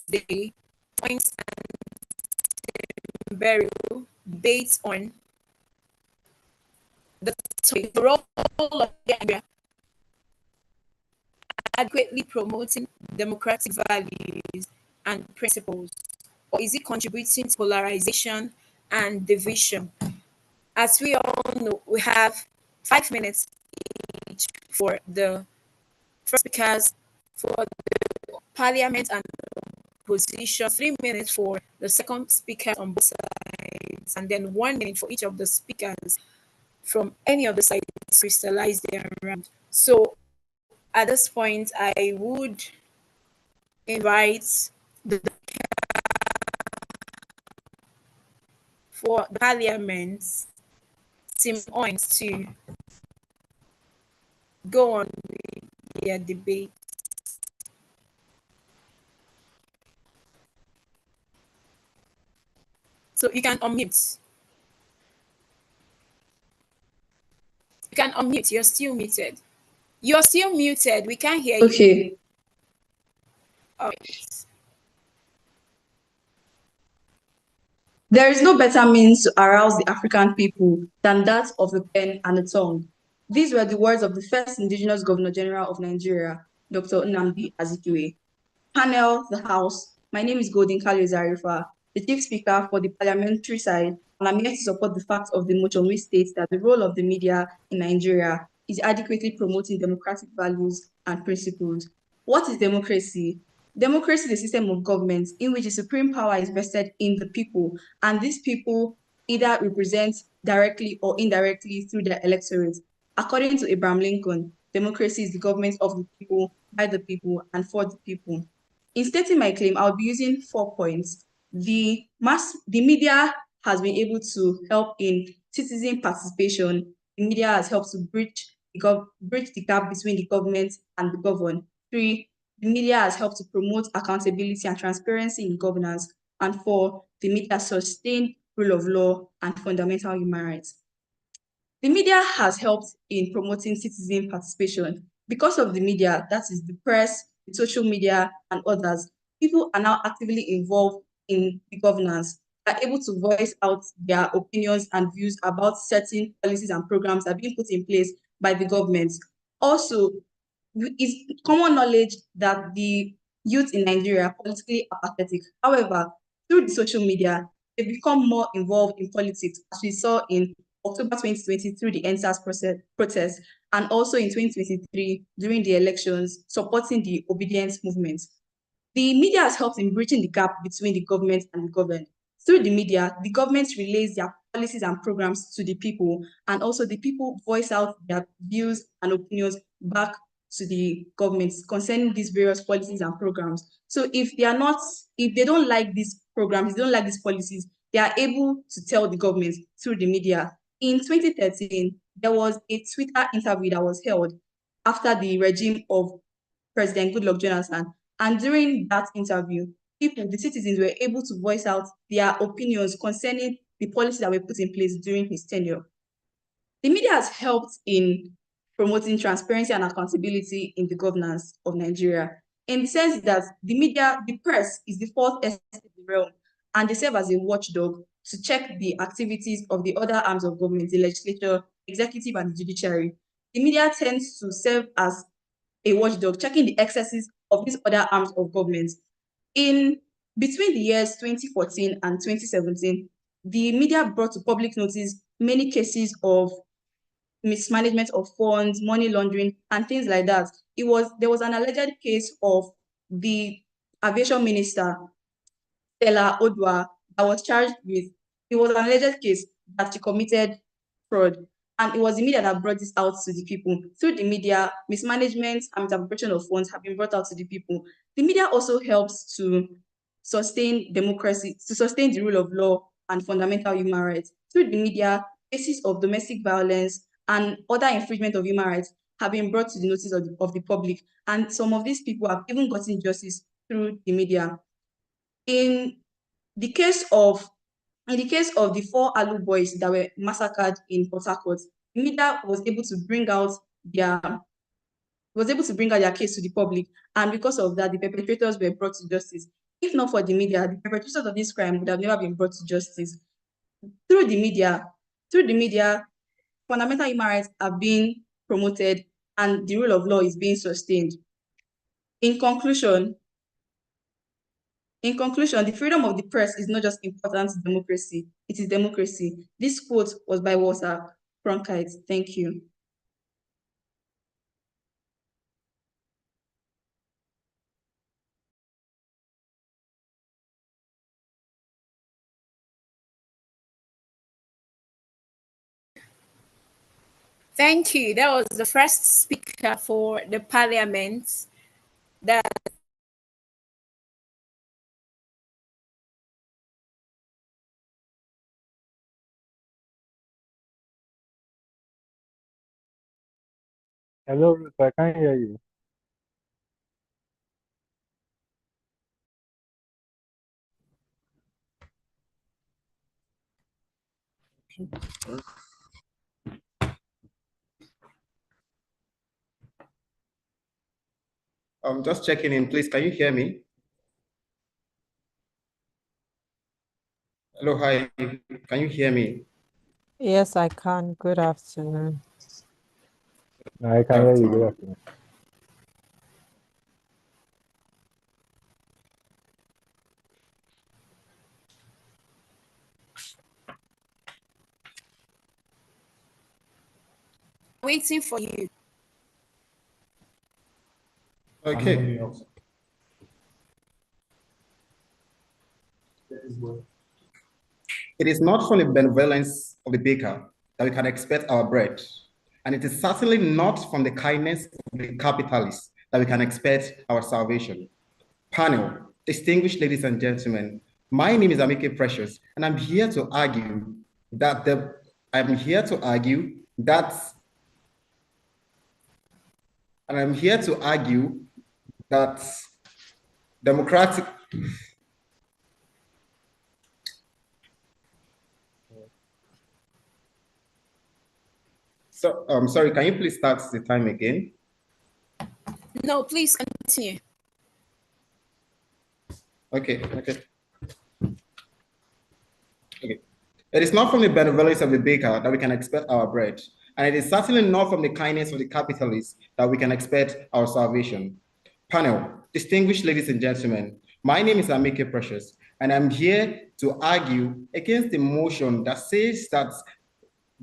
today points and burial based on the role of Nigeria adequately promoting democratic values and principles, or is it contributing to polarization and division? As we all know, we have 5 minutes each for the first speakers, for the parliament and opposition, 3 minutes for the second speaker on both sides, and then 1 minute for each of the speakers from any of the sides crystallized there around. So at this point, I would invite for the parliament team on to go on with their debate. So you can unmute. You can unmute. You're still muted. You're still muted. We can't hear you. Okay. All right. There is no better means to arouse the African people than that of the pen and the tongue. These were the words of the first indigenous Governor General of Nigeria, Dr. Nnamdi Azikiwe. Panel, the House, my name is Golden Kali Zarifa, the Chief Speaker for the parliamentary side, and I'm here to support the fact of the motion which states that the role of the media in Nigeria is adequately promoting democratic values and principles. What is democracy? Democracy is a system of government in which the supreme power is vested in the people, and these people either represent directly or indirectly through their electorate. According to Abraham Lincoln, democracy is the government of the people, by the people, and for the people. In stating my claim, I'll be using 4 points. The media has been able to help in citizen participation. The media has helped to bridge the gap between the government and the governed. 3, the media has helped to promote accountability and transparency in governance. And 4, the media sustained rule of law and fundamental human rights. The media has helped in promoting citizen participation. Because of the media, that is the press, the social media, and others, people are now actively involved in the governance, are able to voice out their opinions and views about certain policies and programs that are being put in place by the government. Also, it's common knowledge that the youth in Nigeria are politically apathetic. However, through the social media, they become more involved in politics, as we saw in October 2020 through the NSAS protest, and also in 2023 during the elections, supporting the obedience movement. The media has helped in bridging the gap between the government and the governed. Through the media, the government relays their policies and programs to the people, and also the people voice out their views and opinions back to the government concerning these various policies and programs. So if they don't like these programs, they don't like these policies, they are able to tell the government through the media. In 2013, there was a Twitter interview that was held after the regime of President Goodluck Jonathan. And during that interview, the citizens were able to voice out their opinions concerning the policies that were put in place during his tenure. The media has helped in promoting transparency and accountability in the governance of Nigeria, in the sense that the press is the fourth estate in the realm, and they serve as a watchdog to check the activities of the other arms of government, the legislature, executive, and the judiciary. The media tends to serve as a watchdog, checking the excesses of these other arms of government. In between the years 2014 and 2017, the media brought to public notice many cases of mismanagement of funds, money laundering, and things like that. There was an alleged case of the aviation minister, Stella Odwa, that was charged with, it was an alleged case that she committed fraud. And it was the media that brought this out to the people. Through the media, mismanagement and misappropriation of funds have been brought out to the people. The media also helps to sustain democracy, to sustain the rule of law and fundamental human rights. Through the media, cases of domestic violence and other infringement of human rights have been brought to the notice of the public. And some of these people have even gotten justice through the media. In the case of the 4 Alu boys that were massacred in Port Harcourt, the media was able to bring out their case to the public, and because of that, the perpetrators were brought to justice. If not for the media, the perpetrators of this crime would have never been brought to justice. Through the media, fundamental human rights are being promoted and the rule of law is being sustained. In conclusion, the freedom of the press is not just important to democracy, it is democracy. This quote was by Walter Cronkite. Thank you. Thank you. That was the first speaker for the parliament. That Hello, Ruth, I can't hear you. I'm just checking in, please. Can you hear me? Hello, hi. Can you hear me? Yes, I can. Good afternoon. I can hear you. Good afternoon. waiting for you. Okay. It is not from the benevolence of the baker that we can expect our bread. And it is certainly not from the kindness of the capitalist that we can expect our salvation. Panel, distinguished ladies and gentlemen, my name is Amike Precious, and I'm here to argue that democratic. So, sorry, can you please start the time again? No, please continue. Okay. It is not from the benevolence of the baker that we can expect our bread, and it is certainly not from the kindness of the capitalist that we can expect our salvation. Panel, distinguished ladies and gentlemen, my name is Amike Precious, and I'm here to argue against the motion that says that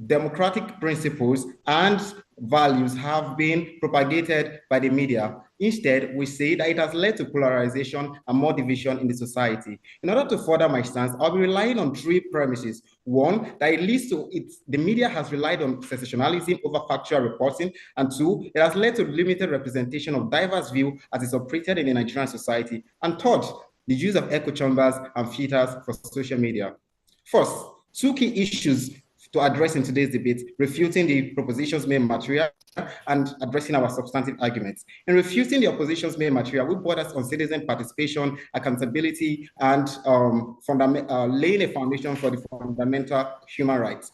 democratic principles and values have been propagated by the media. Instead, we say that it has led to polarization and more division in the society. In order to further my stance, I'll be relying on three premises. One, that it leads to the media has relied on sensationalism over factual reporting. And two, it has led to limited representation of diverse view as is operated in the Nigerian society. And third, the use of echo chambers and filters for social media. First, two key issues to address in today's debate, refuting the proposition's main material and addressing our substantive arguments. In refuting the opposition's main material, we borders on citizen participation, accountability, and laying a foundation for the fundamental human rights.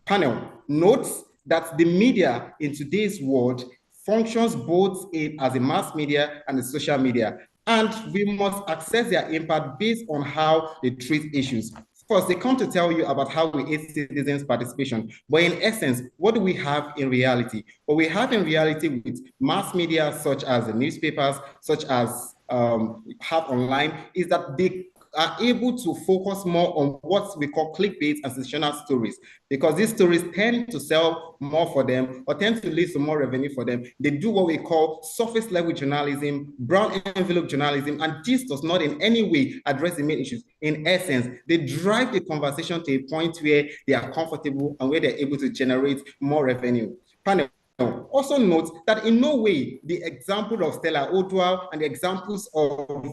Panel notes that the media in today's world functions both as a mass media and a social media, and we must assess their impact based on how they treat issues. First, they come to tell you about how we aid citizens' participation. But in essence, what do we have in reality? What we have in reality with mass media, such as the newspapers, such as have online, is that they are able to focus more on what we call clickbait and sensational stories, because these stories tend to sell more for them or tend to lead to more revenue for them. They do what we call surface level journalism, brown envelope journalism, and this does not in any way address the main issues. In essence, they drive the conversation to a point where they are comfortable and where they're able to generate more revenue. Panel, also note that in no way the example of Stella Odwal and the examples of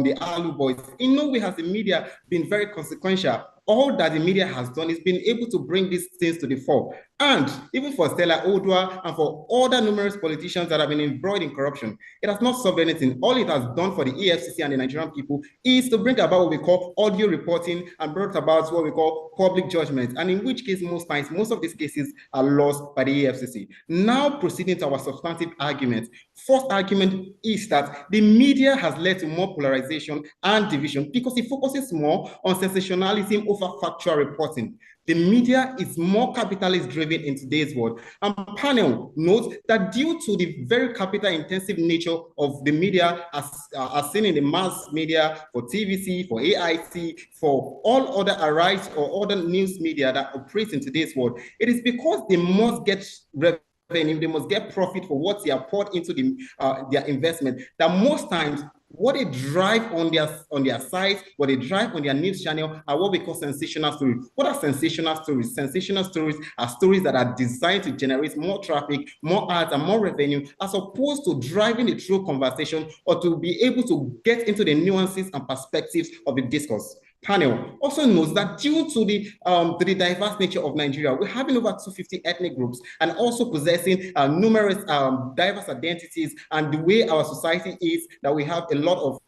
the Alu boys, in no way has the media been very consequential. All that the media has done is been able to bring these things to the fore. And even for Stella Odua and for other numerous politicians that have been embroiled in corruption, it has not solved anything. All it has done for the EFCC and the Nigerian people is to bring about what we call audio reporting and brought about what we call public judgment. And in which case, most times, most of these cases are lost by the EFCC. Now proceeding to our substantive argument. First argument is that the media has led to more polarization and division because it focuses more on sensationalism over factual reporting. The media is more capitalist driven in today's world. And panel notes that due to the very capital intensive nature of the media as seen in the mass media for TVC, for AIC, for all other Arise or other news media that operates in today's world, it is because they must get revenue, they must get profit for what they are poured into their investment, that most times what they drive on their site, what they drive on their news channel are what we call sensational stories. What are sensational stories? Sensational stories are stories that are designed to generate more traffic, more ads, and more revenue, as opposed to driving the true conversation or to be able to get into the nuances and perspectives of the discourse. Panel also knows that due to the diverse nature of Nigeria, we're having over 250 ethnic groups and also possessing numerous diverse identities, and the way our society is that we have a lot of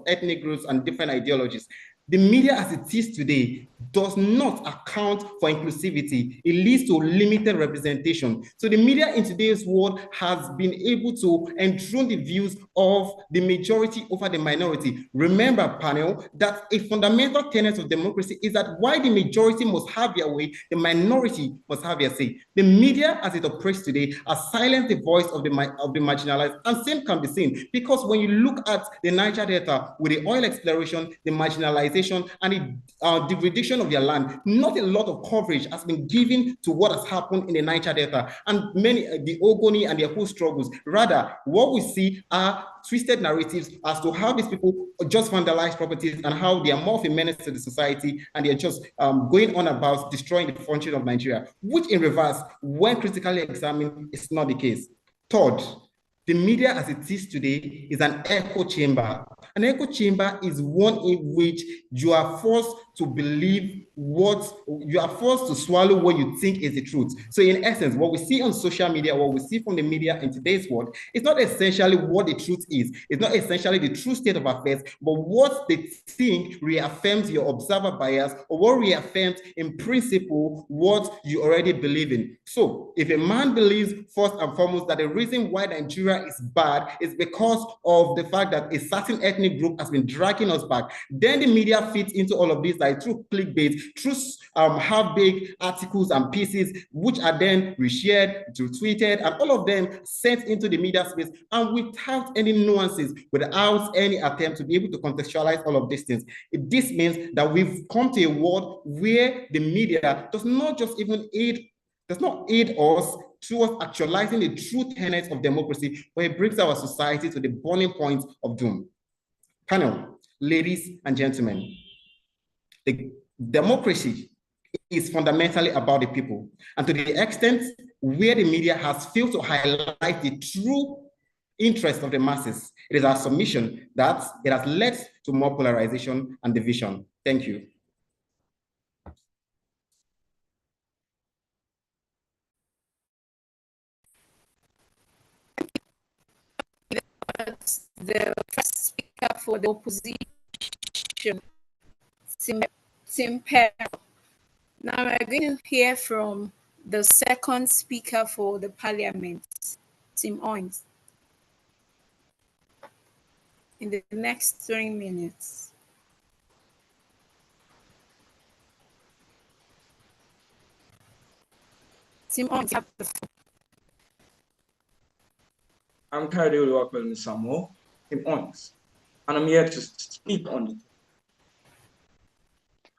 ethnic groups and different ideologies. The media as it is today does not account for inclusivity. It leads to limited representation. So the media in today's world has been able to enthrone the views of the majority over the minority. Remember, panel, that a fundamental tenet of democracy is that while the majority must have their way, the minority must have their say. The media as it operates today has silenced the voice of the marginalized, and same can be seen because when you look at the Niger Delta with the oil exploration, the marginalization, and the degradation of their land, not a lot of coverage has been given to what has happened in the Niger Delta and the Ogoni and their whole struggles. Rather, what we see are twisted narratives as to how these people just vandalize properties and how they are more of a menace to the society, and they're just going on about destroying the function of Nigeria, which in reverse, when critically examined, is not the case. Third, the media as it is today is an echo chamber. An echo chamber is one in which you are forced to believe you are forced to swallow what you think is the truth. So in essence, what we see on social media, what we see from the media in today's world, is not essentially what the truth is. It's not essentially the true state of affairs, but what they think reaffirms your observer bias, or what reaffirms in principle what you already believe in. So if a man believes first and foremost that the reason why Nigeria is bad is because of the fact that a certain ethnic group has been dragging us back, then the media fits into all of this, like through clickbait, through half-baked articles and pieces, which are then reshared, retweeted, and all of them sent into the media space, and without any nuances, without any attempt to be able to contextualize all of these things. This means that we've come to a world where the media does not aid us towards actualizing the true tenets of democracy, where it brings our society to the burning point of doom. Panel, ladies and gentlemen, the democracy is fundamentally about the people. And to the extent where the media has failed to highlight the true interest of the masses, it is our submission that it has led to more polarization and division. Thank you. The first speaker for the opposition, Tim Perry. Now we're going to hear from the second speaker for the parliament, Tim Owens, in the next 3 minutes. Tim Owens, you have the floor. I'm Kyle Oluwakwemi Samuel, Tim Owens, and I'm here to speak on it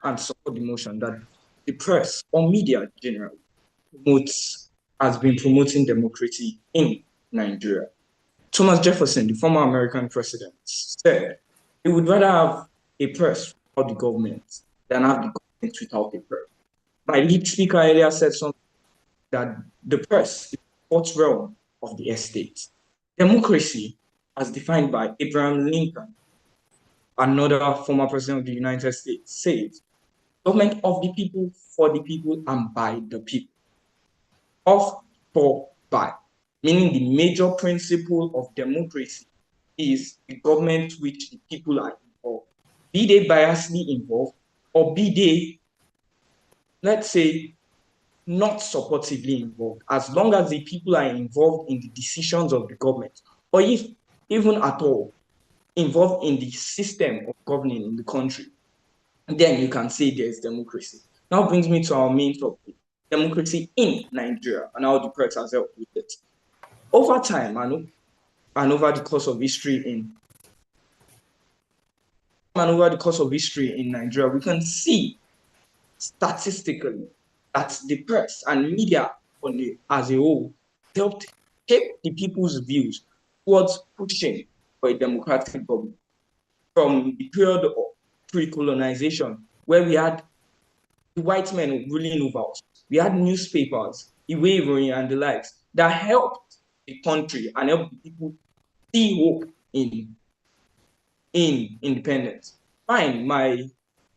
and support the motion that the press or media generally has been promoting democracy in Nigeria. Thomas Jefferson, the former American president, said he would rather have a press without the government than have the government without a press. My lead speaker earlier said something that the press is the fourth realm of the estate. Democracy, as defined by Abraham Lincoln, another former president of the United States, said, government of the people, for the people, and by the people. of, for, by, meaning the major principle of democracy is the government which the people are involved, be they biasly involved or be they, let's say, not supportively involved, as long as the people are involved in the decisions of the government, or if even at all involved in the system of governing in the country, then you can say there's democracy. Now brings me to our main topic, democracy in Nigeria, and how the press has helped with it. Over time and over the course of history in Nigeria, we can see statistically that the press and media as a whole helped shape the people's views towards pushing for a democratic government. From the period of pre-colonization, where we had the white men ruling over us, we had newspapers, Iwe Iroyin and the likes, that helped the country and helped the people see hope in independence. Fine, my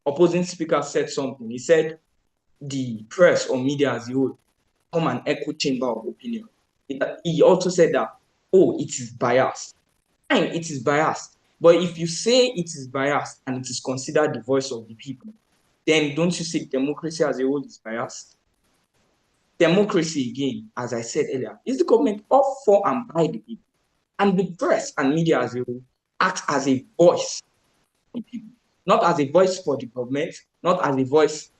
opposing speaker said something. He said the press or media as a whole become an echo chamber of opinion. He also said that, oh, it is biased. Fine, it is biased. But if you say it is biased and it is considered the voice of the people, then don't you say democracy as a whole is biased? Democracy, again, as I said earlier, is the government of, for, and by the people. And the press and media as a whole act as a voice for the people, not as a voice for the government, not as a voice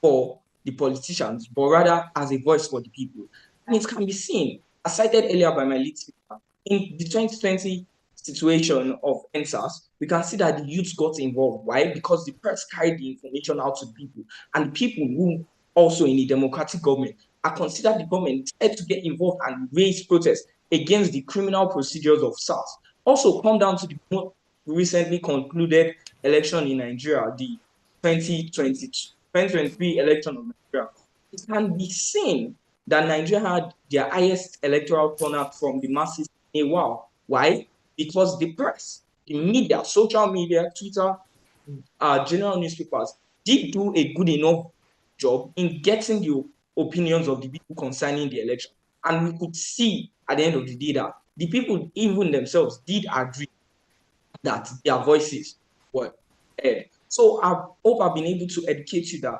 for the politicians, but rather as a voice for the people. And it can be seen, as cited earlier by my lead speaker, in the 2020 situation of NSAS, we can see that the youth got involved. Why? Because the press carried the information out to the people, and the people who also in the democratic government are considered the government had to get involved and raise protests against the criminal procedures of SARS. Also come down to the more recently concluded election in Nigeria, the 2023 election of Nigeria. It can be seen that Nigeria had their highest electoral turnout from the masses in a while. Why? Because the press, the media, social media, Twitter, general newspapers did do a good enough job in getting the opinions of the people concerning the election. And we could see at the end of the day that the people, even themselves, did agree that their voices were heard. So I hope I've been able to educate you that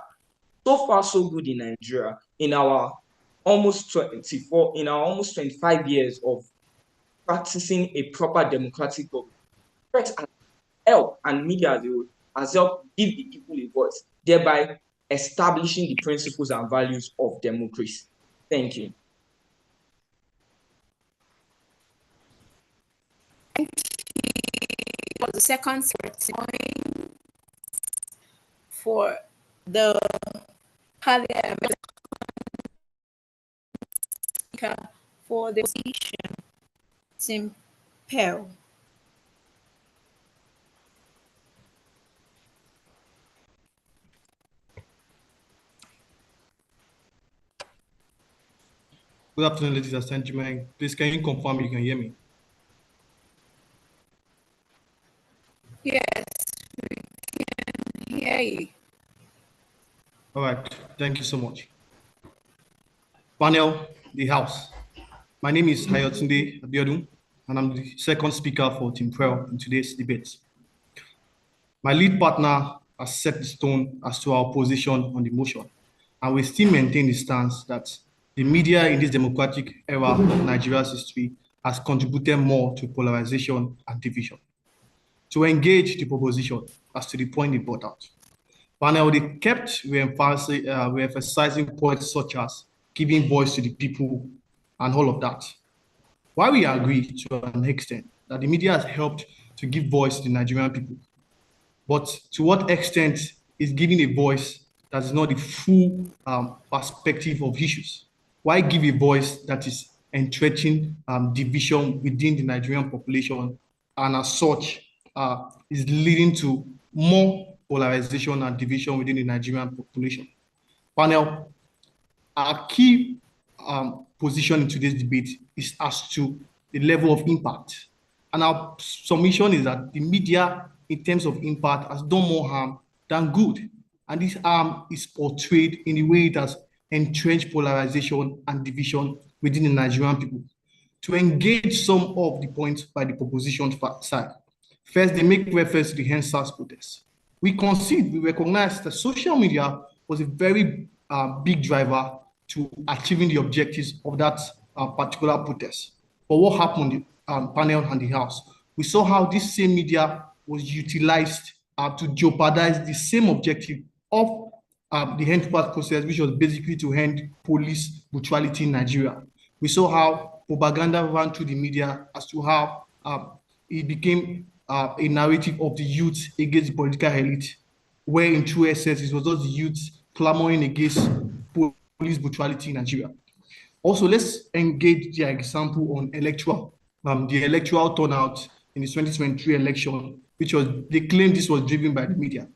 so far so good in Nigeria, in our almost 25 years of practicing a proper democratic government. Press has helped, and media has helped give the people a voice, thereby establishing the principles and values of democracy. Thank you. Thank you for the second point for the parliament for the position, Tim Pell. Good afternoon, ladies and gentlemen. Please, can you confirm you can hear me? Yes, we can hear you. All right, thank you so much. Panel, the House. My name is Hayotunde Abiodun, and I'm the second speaker for Team Pell in today's debate. My lead partner has set the stone as to our position on the motion, and we still maintain the stance that the media in this democratic era of Nigeria's history has contributed more to polarization and division. To engage the proposition as to the point they brought out, panel, they kept re-emphasizing points such as giving voice to the people and all of that. While we agree to an extent that the media has helped to give voice to the Nigerian people, but to what extent is giving a voice that is not the full perspective of issues? Why give a voice that is entrenching division within the Nigerian population, and as such is leading to more polarization and division within the Nigerian population? Panel, our key position in today's debate is as to the level of impact. And our submission is that the media, in terms of impact, has done more harm than good. And this harm is portrayed in the way it has entrench polarization and division within the Nigerian people. To engage some of the points by the proposition side. First, they make reference to the EndSARS protest. We recognize that social media was a very big driver to achieving the objectives of that particular protest. But what happened in the panel and the House? We saw how this same media was utilized to jeopardize the same objective of the EndSARS process, which was basically to end police brutality in Nigeria. We saw how propaganda ran through the media as to how it became a narrative of the youth against the political elite, where in true essence, it was just the youth clamoring against police brutality in Nigeria. Also, let's engage the example on the electoral turnout in the 2023 election, which was, they claimed this was driven by the media.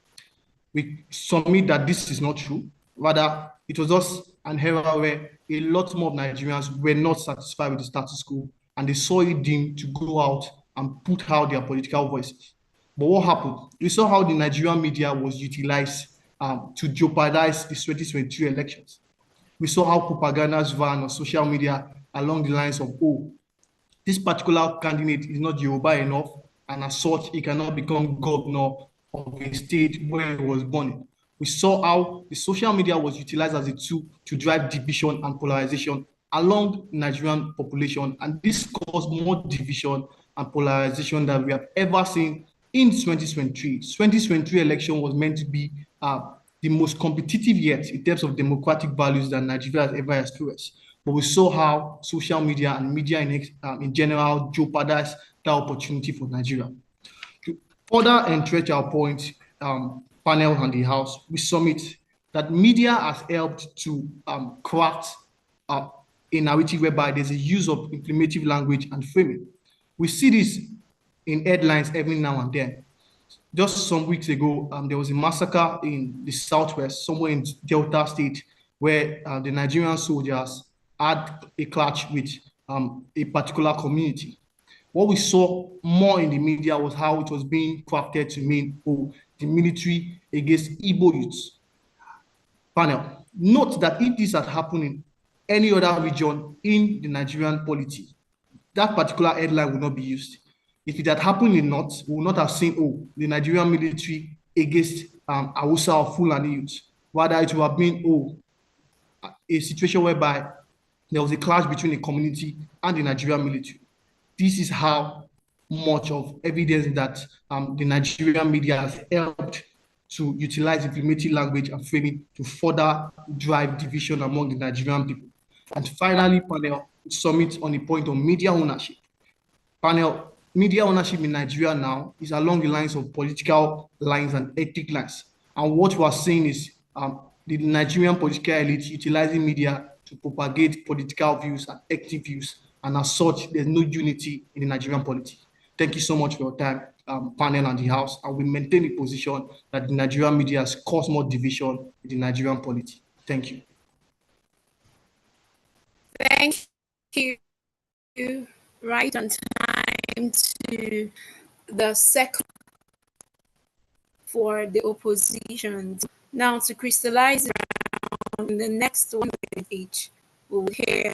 We submit that this is not true. Rather, it was just an era where a lot more of Nigerians were not satisfied with the status quo, and they saw it deemed to go out and put out their political voices. But what happened? We saw how the Nigerian media was utilized to jeopardize the 2022 elections. We saw how propagandas ran on social media along the lines of, oh, this particular candidate is not Yoruba enough, and as such, he cannot become governor of a state where he was born. We saw how the social media was utilized as a tool to drive division and polarization along the Nigerian population, and this caused more division and polarization than we have ever seen in 2023. 2023 election was meant to be the most competitive yet in terms of democratic values that Nigeria has ever experienced. But we saw how social media and media in general jeopardized that opportunity for Nigeria. To further entrench our point, panel and the House, we submit that media has helped to craft a narrative whereby there's a use of inflammatory language and framing. We see this in headlines every now and then. Just some weeks ago, there was a massacre in the southwest, somewhere in Delta State, where the Nigerian soldiers had a clash with a particular community. What we saw more in the media was how it was being crafted to mean, oh, the military against Igbo youths. Panel, note that if this had happened in any other region in the Nigerian polity, that particular headline would not be used. If it had happened in North, we would not have seen, oh, the Nigerian military against Hausa or Fulani youth. Rather, it would have been, oh, a situation whereby there was a clash between the community and the Nigerian military. This is how much of evidence that the Nigerian media has helped to utilize inflammatory language and framing to further drive division among the Nigerian people. And finally, panel, summit on the point of media ownership. Panel, media ownership in Nigeria now is along the lines of political lines and ethnic lines. And what we are seeing is the Nigerian political elite utilizing media to propagate political views and ethnic views. And as such, there's no unity in the Nigerian polity. Thank you so much for your time, panel and the House. And we maintain the position that the Nigerian media has caused more division in the Nigerian polity. Thank you. Thank you. Right on time to the second for the opposition. Now to crystallize around the next 1 minute each, we will hear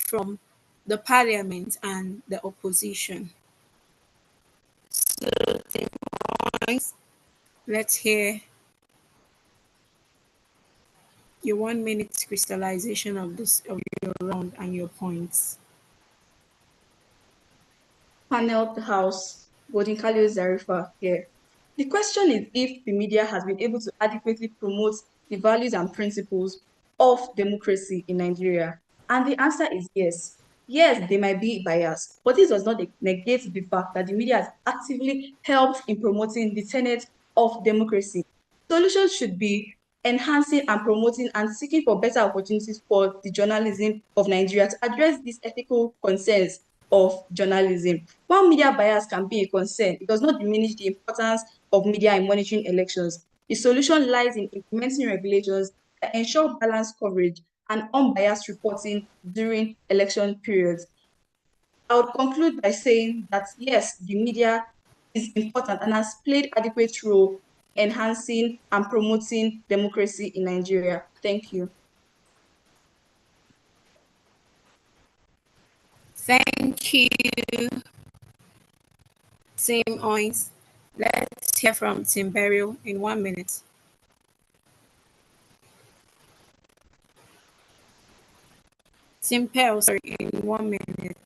from the parliament and the opposition. So let's hear your 1 minute crystallization of this of your round and your points. Panel, the House, Bodinkalu Zarifa here. The question is if the media has been able to adequately promote the values and principles of democracy in Nigeria. And the answer is yes. Yes, they might be biased, but this does not negate the fact that the media has actively helped in promoting the tenets of democracy. Solutions should be enhancing and promoting and seeking for better opportunities for the journalism of Nigeria to address these ethical concerns of journalism. While media bias can be a concern, it does not diminish the importance of media in monitoring elections. The solution lies in implementing regulations that ensure balanced coverage and unbiased reporting during election periods. I would conclude by saying that yes, the media is important and has played adequate role enhancing and promoting democracy in Nigeria. Thank you. Thank you, Team Oins. Let's hear from Team Burial in 1 minute. Team Pearl, sorry, in 1 minute.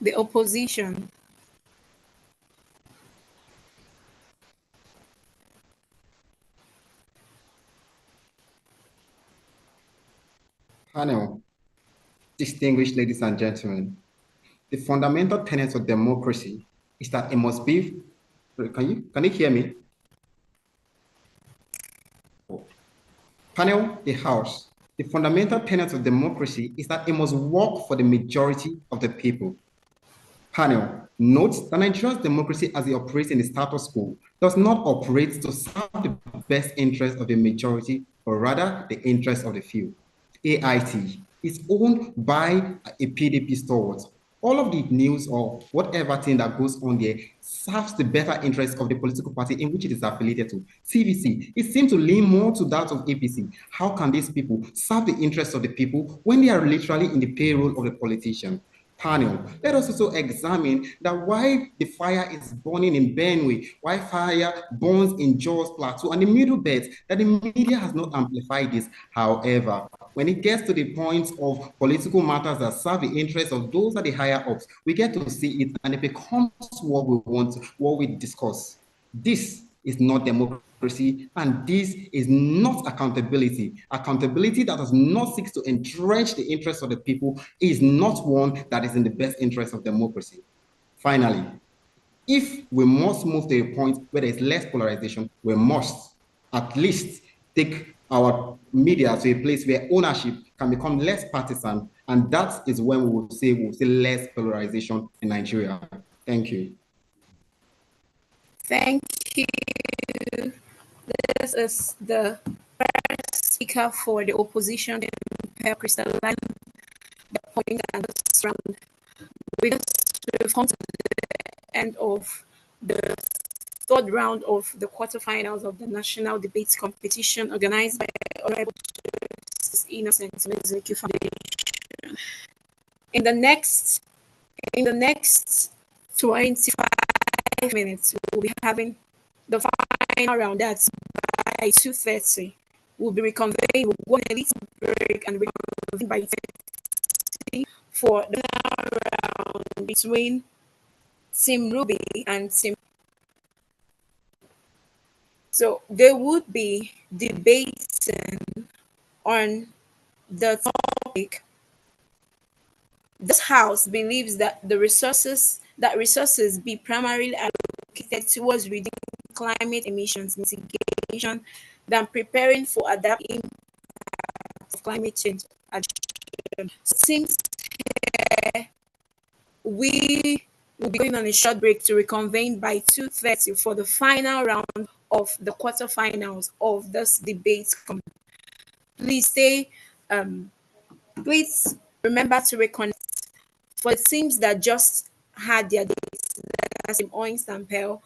The opposition. Panel, distinguished ladies and gentlemen, the fundamental tenets of democracy is that it must be. Can you hear me? Panel, the House. The fundamental tenets of democracy is that it must work for the majority of the people. Panel, note that Nigeria's democracy as it operates in the status quo does not operate to serve the best interest of the majority, but rather the interest of the few. AIT is owned by a PDP stalwart. All of the news or whatever thing that goes on there serves the better interest of the political party in which it is affiliated to. CVC, it seems to lean more to that of APC. How can these people serve the interests of the people when they are literally in the payroll of the politician? Panel, let us also examine that why the fire is burning in Benue, why fire burns in Jos Plateau and the Middle Belt, that the media has not amplified this. However, when it gets to the point of political matters that serve the interests of those at the higher ups, we get to see it and it becomes what we want, what we discuss. This is not democracy, and this is not accountability. Accountability that does not seek to entrench the interests of the people is not one that is in the best interest of democracy. Finally, if we must move to a point where there is less polarization, we must at least take our media to a place where ownership can become less partisan, and that is when we will see less polarization in Nigeria. Thank you. Thank you. This is the first speaker for the opposition, Pearl Crystalline, the point and this round. We just come to the end of the third round of the quarterfinals of the national debate competition organized by Honorable Innocent Mizuki Foundation. In the next 25 minutes, we'll be having the final round. That's by 2:30. We'll be reconvening. We'll go on a little break and reconvene by 2:30 for the round between Team Ruby and Team. So they would be debating on the topic. This house believes that resources be primarily allocated towards reducing climate emissions mitigation than preparing for adapting of climate change. Since we will be going on a short break to reconvene by 2:30 for the final round of the quarterfinals of this debate. Please stay. Please remember to reconnect for the teams that just had their dates, as in Oins and Pearl.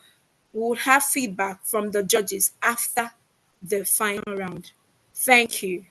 We will have feedback from the judges after the final round. Thank you.